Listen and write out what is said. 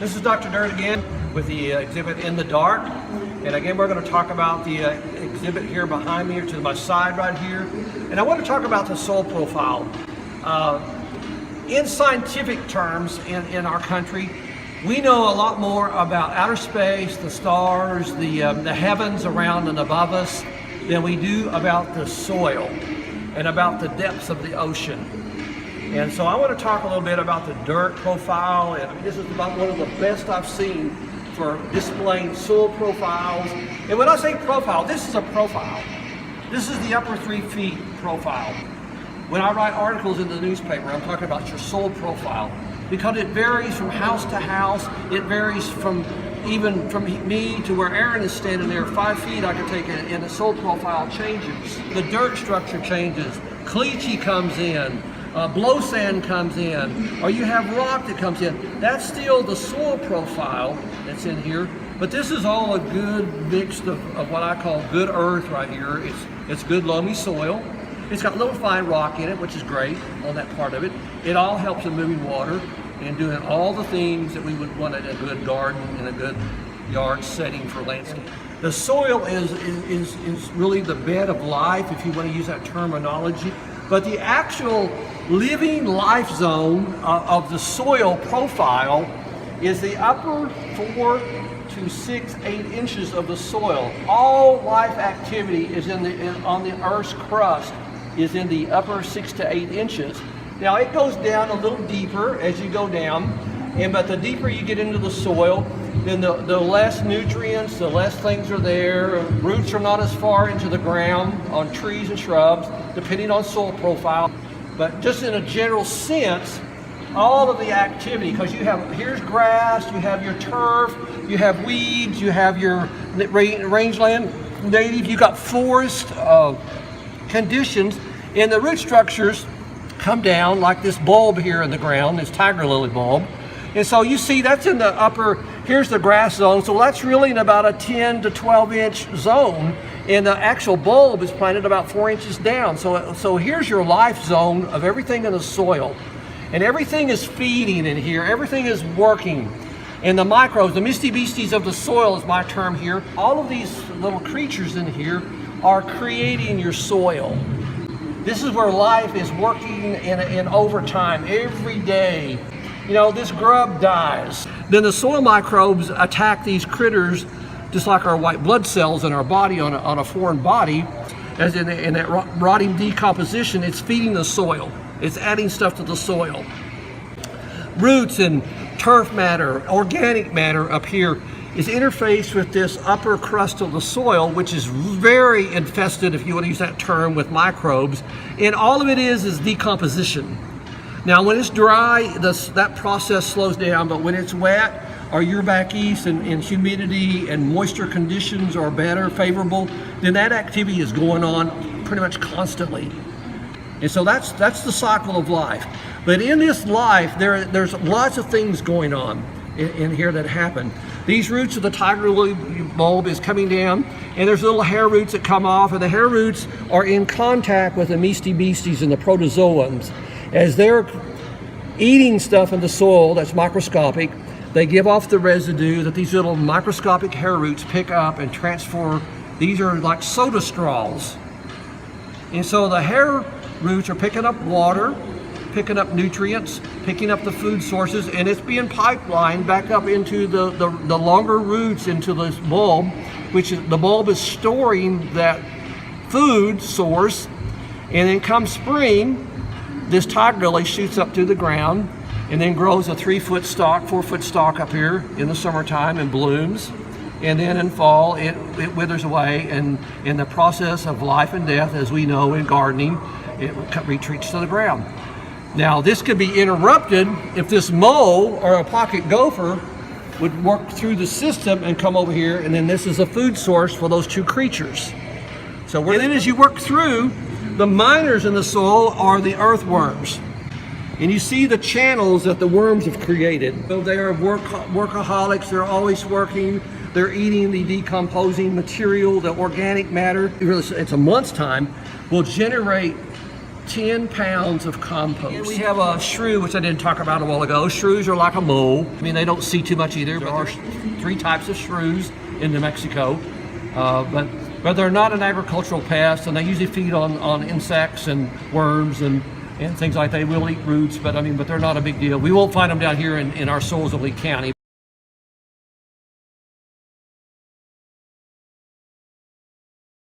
This is Dr. Dirt again with the exhibit In the Dark. And again, we're going to talk about the exhibit here behind me or to my side right here. And I want to talk about the soil profile. In scientific terms in our country, we know a lot more about outer space, the stars, the heavens around and above us than we do about the soil and about the depths of the ocean. And so I want to talk a little bit about the dirt profile, and this is about one of the best I've seen for displaying soil profiles. And when I say profile, this is a profile. This is the upper 3 feet profile. When I write articles in the newspaper, I'm talking about your soil profile because it varies from house to house. It varies from even from me to where Aaron is standing there, 5 feet I can take it, and the soil profile changes. The dirt structure changes. Caliche comes in. Blow sand comes in, or you have rock that comes in. That's still the soil profile that's in here, but this is all a good mix of what I call good earth right here. It's good loamy soil. It's got little fine rock in it, which is great on that part of it. It all helps in moving water and doing all the things that we would want in a good garden and a good yard setting for landscape. The soil is really the bed of life, if you want to use that terminology. But the actual living life zone of the soil profile is the upper 4 to 6, 8 inches of the soil. All life activity is on the Earth's crust is in the upper 6 to 8 inches. Now it goes down a little deeper as you go down, but the deeper you get into the soil, then the less nutrients, the less things are there. Roots are not as far into the ground on trees and shrubs, depending on soil profile. But just in a general sense, all of the activity, because here's grass, you have your turf, you have weeds, you have your rangeland native, you got forest conditions, and the root structures come down like this bulb here in the ground, this tiger lily bulb. And so you see that's in the upper, here's the grass zone, so that's really in about a 10 to 12 inch zone, and the actual bulb is planted about 4 inches down. So here's your life zone of everything in the soil. And everything is feeding in here, everything is working. And the microbes, the misty beasties of the soil is my term here. All of these little creatures in here are creating your soil. This is where life is working in overtime every day. You know, this grub dies. Then the soil microbes attack these critters just like our white blood cells in our body on a foreign body. As in that rotting decomposition, it's feeding the soil. It's adding stuff to the soil. Roots and turf matter, organic matter up here is interfaced with this upper crust of the soil, which is very infested, if you want to use that term, with microbes. And all of it is decomposition. Now, when it's dry, that process slows down, but when it's wet, or you're back east and humidity and moisture conditions are better, favorable, then that activity is going on pretty much constantly. And so that's the cycle of life. But in this life, there's lots of things going on in here that happen. These roots of the tiger lily bulb is coming down, and there's little hair roots that come off, and the hair roots are in contact with the misty beasties and the protozoans. As they're eating stuff in the soil that's microscopic, they give off the residue that these little microscopic hair roots pick up and transfer. These are like soda straws. And so the hair roots are picking up water, picking up nutrients, picking up the food sources, and it's being pipelined back up into the longer roots into this bulb, which is, the bulb is storing that food source. And then come spring, this tiger lily shoots up through the ground and then grows a 3-foot stalk, 4-foot stalk up here in the summertime and blooms. And then in fall, it withers away, and in the process of life and death, as we know in gardening, it retreats to the ground. Now, this could be interrupted if this mole or a pocket gopher would work through the system and come over here, and then this is a food source for those two creatures. So then as you work through, the miners in the soil are the earthworms. And you see the channels that the worms have created. So they are workaholics, they're always working, they're eating the decomposing material, the organic matter. It's a month's time, will generate 10 pounds of compost. And we have a shrew, which I didn't talk about a while ago. Shrews are like a mole. I mean, they don't see too much either. There are 3 types of shrews in New Mexico, but they're not an agricultural pest, and they usually feed on insects and worms and things like that. They will eat roots, but they're not a big deal. We won't find them down here in our soils of Lee County.